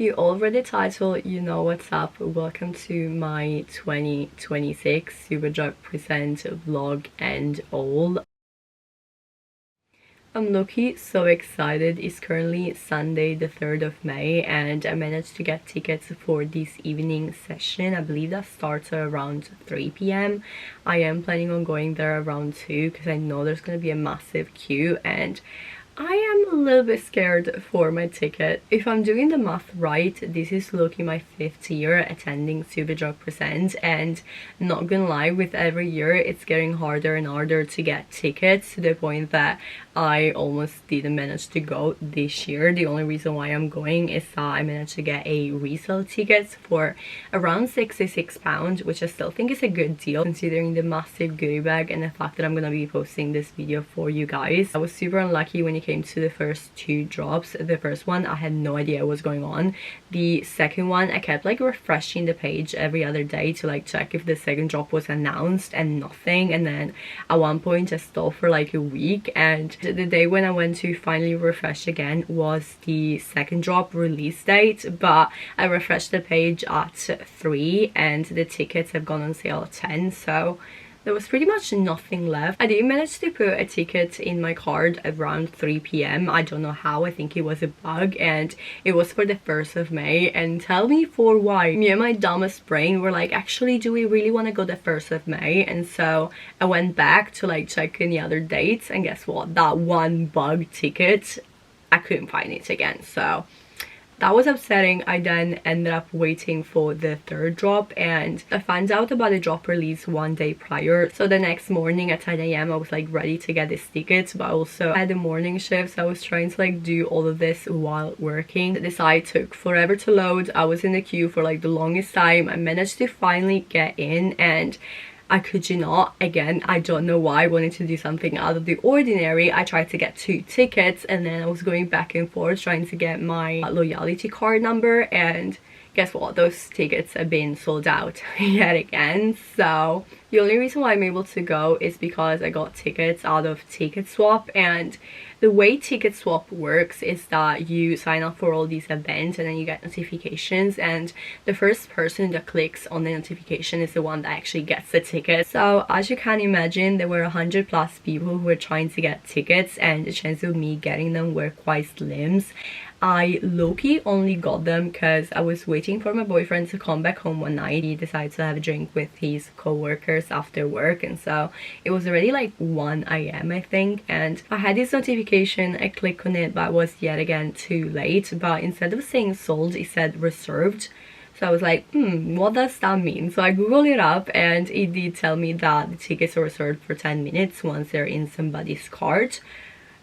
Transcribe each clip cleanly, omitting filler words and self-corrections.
You already titled, you know what's up. Welcome to my 2026 Superdrug Presents Vlog and Haul. I'm lucky, so excited. It's currently Sunday the 3rd of May and I managed to get tickets for this evening session. I believe that starts around 3 p.m. I am planning on going there around 2 because I know there's going to be a massive queue and I am a little bit scared for my ticket. If I'm doing the math right, this is looking my 5th year attending Superdrug Presents, and not gonna lie, with every year it's getting harder and harder to get tickets to the point that I almost didn't manage to go this year. The only reason why I'm going is that I managed to get a resale ticket for around £66, which I still think is a good deal considering the massive goodie bag and the fact that I'm gonna be posting this video for you guys. I was super unlucky when it came to the first two drops. The first one I had no idea what was going on. The second one I kept like refreshing the page every other day to like check if the second drop was announced and nothing, and then at one point I stalled for like a week, and the day when I went to finally refresh again was the second drop release date, but I refreshed the page at 3 and the tickets have gone on sale at 10, so there was pretty much nothing left. I did manage to put a ticket in my card around 3 p.m. I don't know how, I think it was a bug, and it was for the 1st of May, and tell me for why. Me and my dumbest brain were like, actually, do we really want to go the 1st of May? And so I went back to like check any other dates, and guess what? That one bug ticket, I couldn't find it again, so that was upsetting. I then ended up waiting for the third drop, and I found out about the drop release one day prior. So the next morning at 10 a.m. I was like ready to get this ticket, but also I had the morning shift, so I was trying to like do all of this while working. The site took forever to load. I was in the queue for like the longest time. I managed to finally get in, and I kid you not, again, I don't know why I wanted to do something out of the ordinary. I tried to get 2 tickets, and then I was going back and forth trying to get my loyalty card number, and guess what? Those tickets have been sold out yet again. So the only reason why I'm able to go is because I got tickets out of Ticket Swap, and the way Ticket Swap works is that you sign up for all these events and then you get notifications, and the first person that clicks on the notification is the one that actually gets the ticket. So as you can imagine, there were 100+ people who were trying to get tickets, and the chance of me getting them were quite slim. I low-key only got them because I was waiting for my boyfriend to come back home one night. He decided to have a drink with his co-workers after work, and so it was already like 1 a.m. I think, and I had this notification. I clicked on it, but I was yet again too late. But instead of saying sold, it said reserved. So I was like, what does that mean? So I googled it up, and it did tell me that the tickets are reserved for 10 minutes once they're in somebody's cart.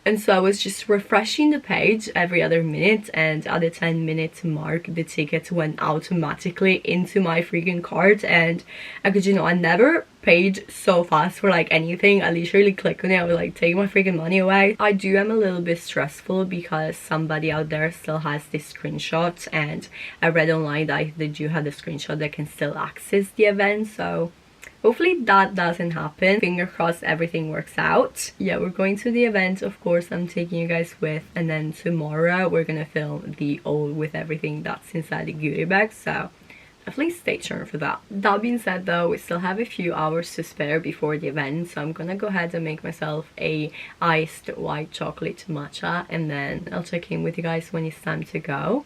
And so I was just refreshing the page every other minute, and at the 10-minute mark the tickets went automatically into my freaking cart. And I could, you know, I never paid so fast for like anything. I literally clicked on it, I was like, take my freaking money away. I am a little bit stressful because somebody out there still has this screenshot, and I read online that if they do have the screenshot they can still access the event, so hopefully that doesn't happen. Finger crossed everything works out. Yeah, we're going to the event, of course. I'm taking you guys with, and then tomorrow we're gonna film the haul with everything that's inside the goodie bag, so definitely stay tuned for that. That being said though, we still have a few hours to spare before the event, so I'm gonna go ahead and make myself a iced white chocolate matcha, and then I'll check in with you guys when it's time to go.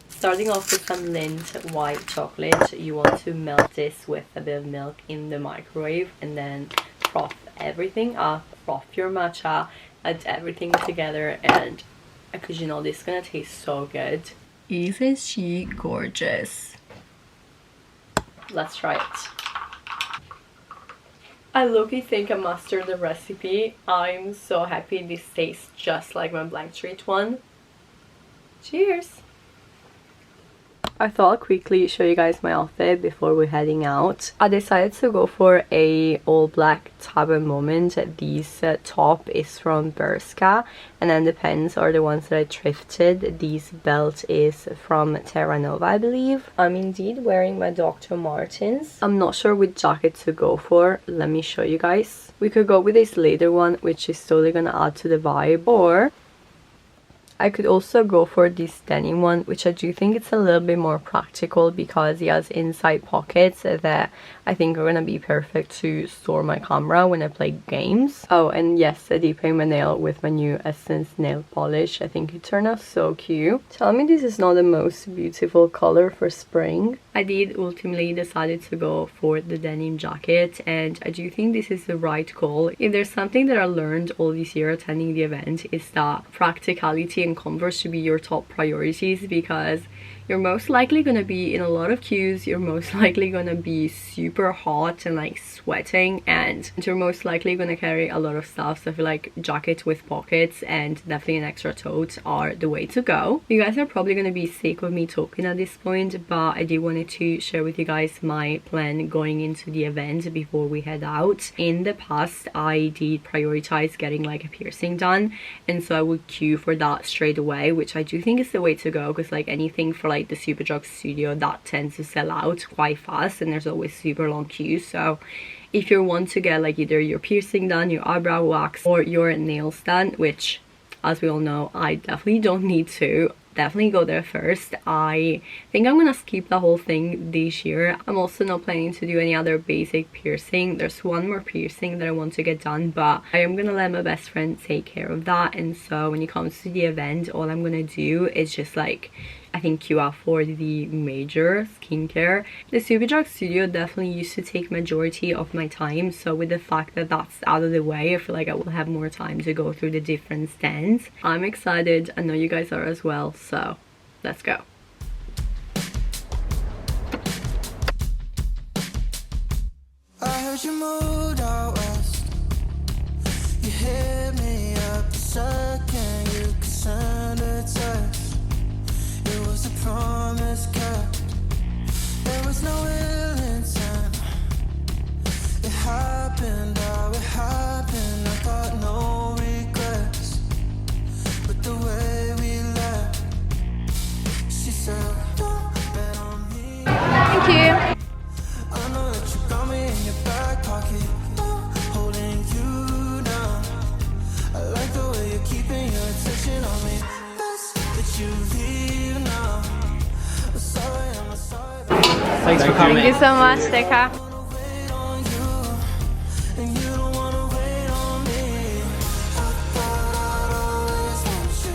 Starting off with some Lindt white chocolate, you want to melt this with a bit of milk in the microwave, and then froth everything up, froth your matcha, add everything together, and because you know this is gonna taste so good. Isn't she gorgeous? Let's try it. I low-key think I mastered the recipe. I'm so happy this tastes just like my blank street one. Cheers! I thought I'll quickly show you guys my outfit before we're heading out. I decided to go for a all black type of moment. This top is from Bershka, and then the pants are the ones that I thrifted. This belt is from Terra Nova, I believe. I'm indeed wearing my Dr. Martens. I'm not sure which jacket to go for. Let me show you guys. We could go with this leather one, which is totally gonna add to the vibe, or I could also go for this denim one, which I do think it's a little bit more practical because it has inside pockets that I think are gonna be perfect to store my camera when I play games. Oh, and yes, I did paint my nail with my new Essence nail polish. I think it turned out so cute. Tell me this is not the most beautiful color for spring. I did ultimately decided to go for the denim jacket, and I do think this is the right call. If there's something that I learned all this year attending the event, is that practicality and comfort should be your top priorities, because you're most likely gonna be in a lot of queues, you're most likely gonna be super hot and like sweating, and you're most likely gonna carry a lot of stuff. So I feel like jackets with pockets and definitely an extra tote are the way to go. You guys are probably gonna be sick of me talking at this point, but I did wanted to share with you guys my plan going into the event before we head out. In the past, I did prioritize getting like a piercing done, and so I would queue for that straight away, which I do think is the way to go, because like anything for like the Superdrug studio, that tends to sell out quite fast and there's always super long queues. So if you want to get like either your piercing done, your eyebrow wax, or your nails done, which as we all know I definitely don't need to, definitely go there first. I think I'm gonna skip the whole thing this year. I'm also not planning to do any other basic piercing. There's one more piercing that I want to get done, but I am gonna let my best friend take care of that. And so when it comes to the event, all I'm gonna do is just like, I think, queue up for the major skincare. The Superdrug studio definitely used to take majority of my time, so with the fact that that's out of the way, I feel like I will have more time to go through the different stands. I'm excited, I know you guys are as well, so let's go. I heard you moved out west. You hit me up the second you could send a text. It was a promise kept. There was no ill intent. It happened how it happened. I got no regrets. But the way we left, she said, don't bet on me. Thank you. I know that you got me in your back pocket, holding you down. I like the way you're keeping your attention on me. Best that you leave now. Sorry, I'm sorry. Thanks for coming. Thank you so much, take care. Wait on you, and you don't wanna wait on me. I thought I'd always want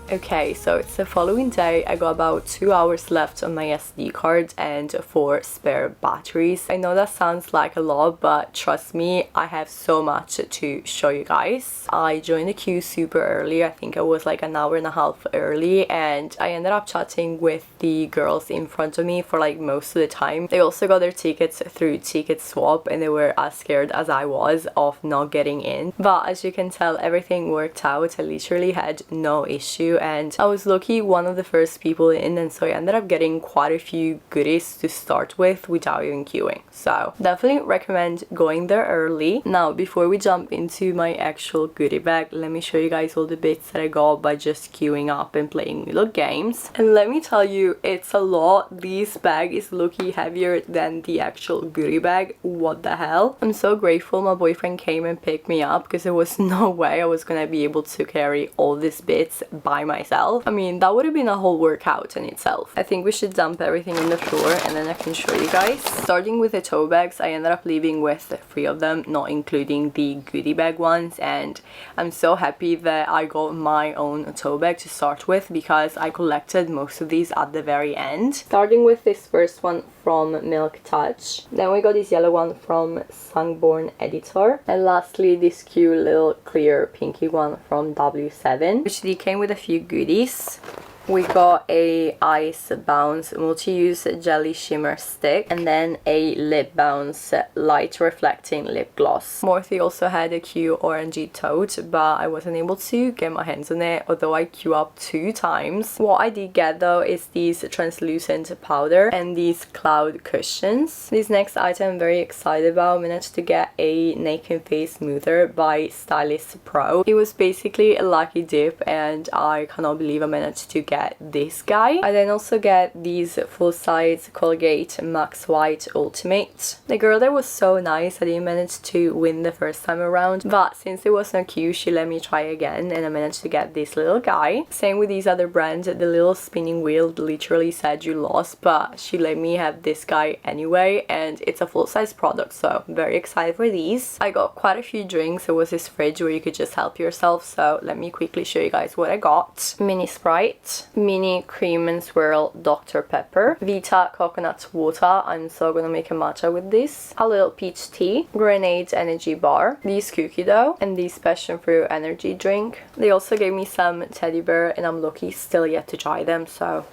you. Okay, so it's the following day. I got about 2 hours left on my SD card and 4 spare batteries. I know that sounds like a lot, but trust me, I have so much to show you guys. I joined the queue super early. I think I was like an hour and a half early, and I ended up chatting with the girls in front of me for like most of the time. They also got their tickets through Ticket Swap, and they were as scared as I was of not getting in. But as you can tell, everything worked out. I literally had no issue, and I was lucky one of the first people in, and so I ended up getting quite a few goodies to start with without even queuing. So definitely recommend going there early. Now before we jump into my actual goodie bag, let me show you guys all the bits that I got by just queuing up and playing little games. And let me tell you, it's a lot. This bag is low-key heavier than the actual goodie bag. What the hell? I'm so grateful my boyfriend came and picked me up, because there was no way I was gonna be able to carry all these bits by myself. I mean, that would have been a whole workout in itself. I think we should dump everything on the floor and then I can show you guys. Starting with the tote bags, I ended up leaving with 3 of them, not including the goodie bag ones, and I'm so happy that I got my own tote bag to start with, because I collected most of these at the very end. Starting with this first one from Milk Touch, then we got this yellow one from Sunborn Editor, and lastly this cute little clear pinky one from W7, which came with a few goodies. We got a Ice Bounce multi-use jelly shimmer stick, and then a Lip Bounce light reflecting lip gloss. Morphe also had a cute orangey tote, but I wasn't able to get my hands on it, although I queued up 2 times. What I did get though is these translucent powder and these cloud cushions. This next item I'm very excited about. I managed to get a naked face smoother by Stylist Pro. It was basically a lucky dip, and I cannot believe I managed to get this guy. I then also get these full-size Colgate Max White Ultimate. The girl there was so nice. I didn't manage to win the first time around, but since it was not cute, she let me try again and I managed to get this little guy. Same with these other brands. The little spinning wheel literally said you lost, but she let me have this guy anyway, and it's a full-size product, so I'm very excited for these. I got quite a few drinks. There was this fridge where you could just help yourself, so let me quickly show you guys what I got. Mini Sprite, mini cream and swirl Dr. Pepper, Vita coconut water. I'm so gonna make a matcha with this. A little peach tea, grenade energy bar, these cookie dough, and this passion fruit energy drink. They also gave me some teddy bear, and I'm lucky still yet to try them, so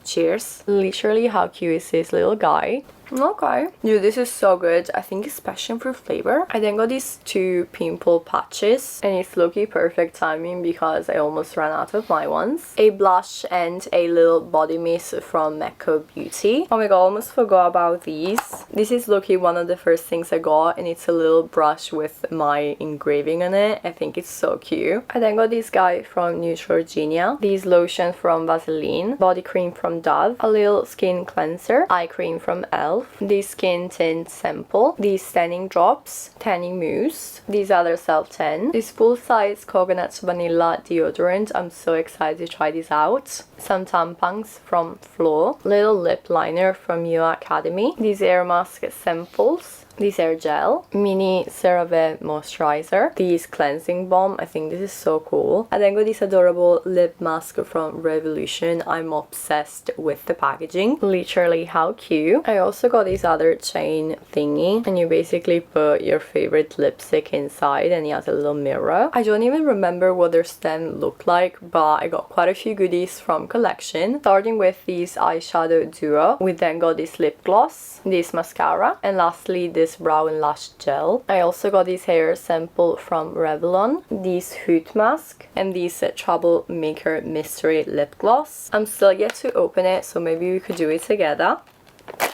cheers. Literally, how cute is this little guy? Okay. Dude, this is so good. I think it's passion fruit flavor. I then got these 2 pimple patches, and it's lucky perfect timing because I almost ran out of my ones. A blush and a little body mist from Mecca Beauty. Oh my god, I almost forgot about these. This is lucky one of the first things I got, and it's a little brush with my engraving on it. I think it's so cute. I then got this guy from Neutrogena, these lotion from Vaseline, body cream from Dove, a little skin cleanser, eye cream from Elle, these skin tint sample, these tanning drops, tanning mousse, these other self tan, this full-size coconut vanilla deodorant. I'm so excited to try this out. Some tampons from Flo, little lip liner from Your Academy, these air mask samples, this hair gel, mini CeraVe moisturizer, this cleansing balm. I think this is so cool. I then got this adorable lip mask from Revolution. I'm obsessed with the packaging. Literally, how cute. I also got this other chain thingy, and you basically put your favorite lipstick inside, and it has a little mirror. I don't even remember what their stand looked like, but I got quite a few goodies from collection, starting with this eyeshadow duo. We then got this lip gloss, this mascara, and lastly this brow and lash gel. I also got this hair sample from Revlon, this hoot mask, and this Troublemaker Mystery lip gloss. I'm still yet to open it, so maybe we could do it together.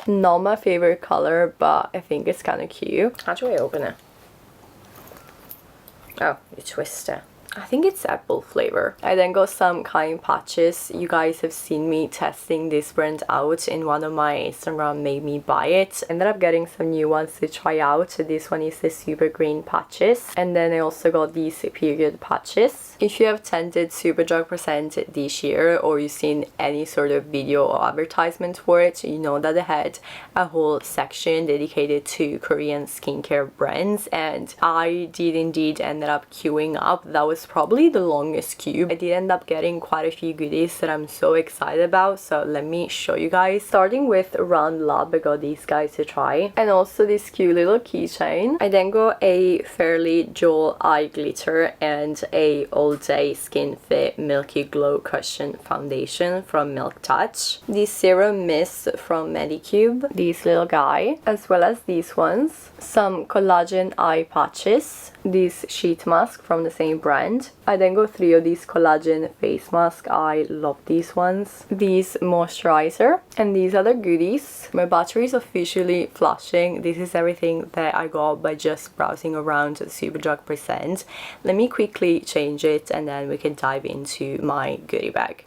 Not my favorite color, but I think it's kind of cute. How do I open it? Oh, you twist it. I think it's apple flavor. I then got some kind patches. You guys have seen me testing this brand out in one of my Instagram made me buy it. Ended up getting some new ones to try out. This one is the super green patches, and then I also got these period patches. If you have attended Superdrug Presents this year, or you've seen any sort of video or advertisement for it, you know that they had a whole section dedicated to Korean skincare brands, and I did indeed end up queuing up. That was probably the longest queue. I did end up getting quite a few goodies that I'm so excited about, so let me show you guys. Starting with Round Lab, I got these guys to try, and also this cute little keychain. I then got a Fairly Jewel eye glitter and a All Day Skin Fit Milky Glow Cushion foundation from Milk Touch, this serum mist from Medicube, this little guy, as well as these ones, some collagen eye patches, this sheet mask from the same brand. I then got 3 of these collagen face masks. I love these ones. These moisturizer, and these other goodies. My battery is officially flashing. This is everything that I got by just browsing around Superdrug Presents. Let me quickly change it, and then we can dive into my goodie bag.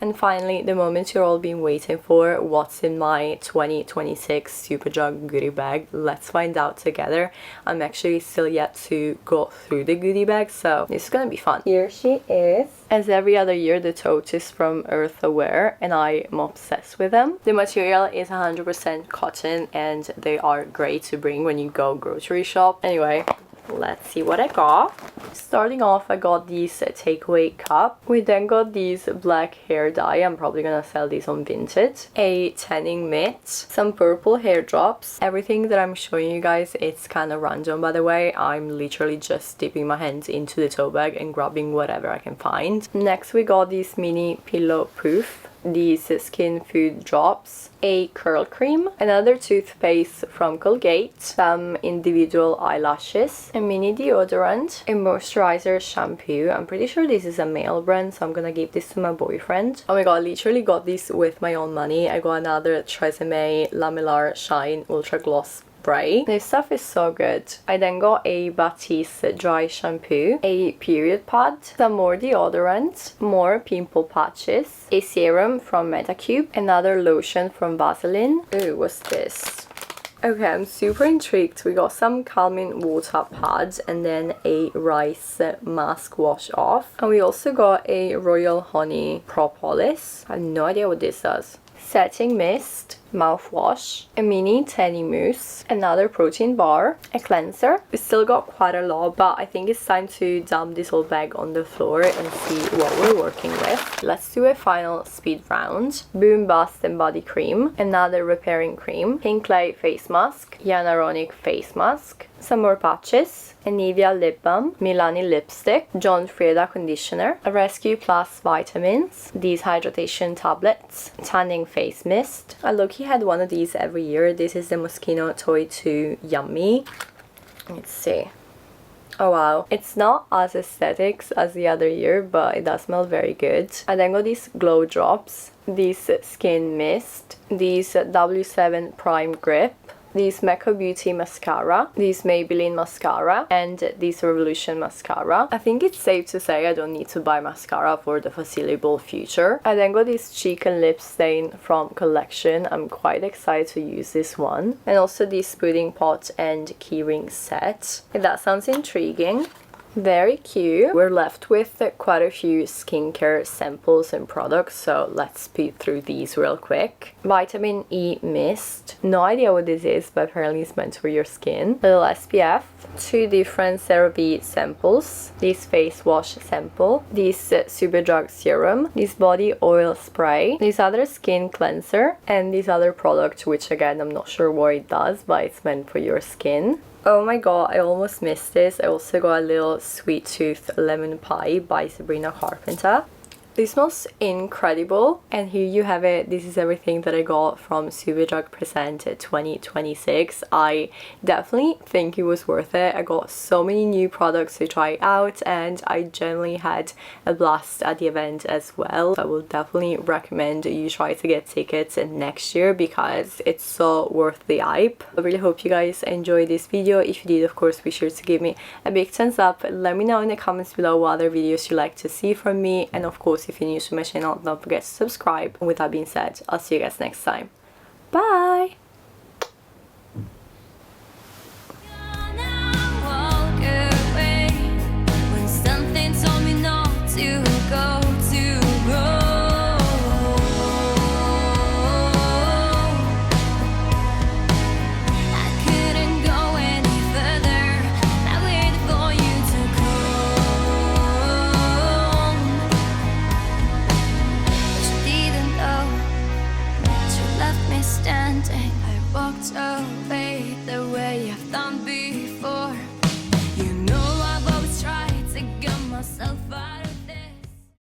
And finally, the moment you're all been waiting for, what's in my 2026 Superdrug goodie bag? Let's find out together. I'm actually still yet to go through the goodie bag, so this is gonna be fun. Here she is. As every other year, the tote is from Earthaware, and I'm obsessed with them. The material is 100% cotton, and they are great to bring when you go grocery shop. Anyway, let's see what I got. Starting off, I got this takeaway cup. We then got this black hair dye. I'm probably gonna sell these on Vinted. A tanning mitt, some purple hair drops. Everything that I'm showing you guys, it's kind of random, by the way. I'm literally just dipping my hands into the tote bag and grabbing whatever I can find. Next, we got this mini pillow proof, these skin food drops, a curl cream, another toothpaste from Colgate, some individual eyelashes, a mini deodorant, a moisturizer shampoo. I'm pretty sure this is a male brand, so I'm gonna give this to my boyfriend. Oh my god, I literally got this with my own money. I got another Tresemme Lamellar Shine Ultra Gloss spray. This stuff is so good. I then got a Batiste dry shampoo, a period pad, some more deodorant, more pimple patches, a serum from Metacube, another lotion from Vaseline. Ooh, what's this? Okay, I'm super intrigued. We got some calming water pads and then a rice mask wash off. And we also got a Royal Honey Propolis. I have no idea what this does. Setting mist, mouthwash, a mini Tenny mousse, another protein bar, a cleanser. We still got quite a lot, but I think it's time to dump this whole bag on the floor and see what we're working with. Let's do a final speed round. Boom Bust and Body Cream, another repairing cream, Pink Clay face mask, Hyaluronic face mask, some more patches, a Nivea lip balm, Milani lipstick, John Frieda conditioner, a Rescue Plus vitamins, these hydration tablets, tanning face mist. I low-key had one of these every year. This is the Moschino Toy 2 Yummy. Let's see. Oh wow, it's not as aesthetic as the other year, but it does smell very good. I then got these glow drops, this skin mist, these W7 Prime Grip, this Mecca Beauty mascara, this Maybelline mascara, and this Revolution mascara. I think it's safe to say I don't need to buy mascara for the foreseeable future. I then got this cheek and lip stain from Collection. I'm quite excited to use this one. And also this pudding pot and keyring set. That sounds intriguing. Very cute. We're left with quite a few skincare samples and products, so let's speed through these real quick. Vitamin E mist. No idea what this is, but apparently it's meant for your skin. Little SPF. 2 different CeraVe samples. This face wash sample. This Superdrug serum. This body oil spray. This other skin cleanser. And this other product, which again I'm not sure what it does, but it's meant for your skin. Oh my god, I almost missed this. I also got a little Sweet Tooth Lemon Pie by Sabrina Carpenter. This smells incredible, and here you have it. This is everything that I got from Superdrug Presents 2026. I definitely think it was worth it. I got so many new products to try out, and I generally had a blast at the event as well. I will definitely recommend you try to get tickets next year because it's so worth the hype. I really hope you guys enjoyed this video. If you did, of course, be sure to give me a big thumbs up. Let me know in the comments below what other videos you'd like to see from me, and of course, if you're new to my channel, don't forget to subscribe. And with that being said, I'll see you guys next time. Bye!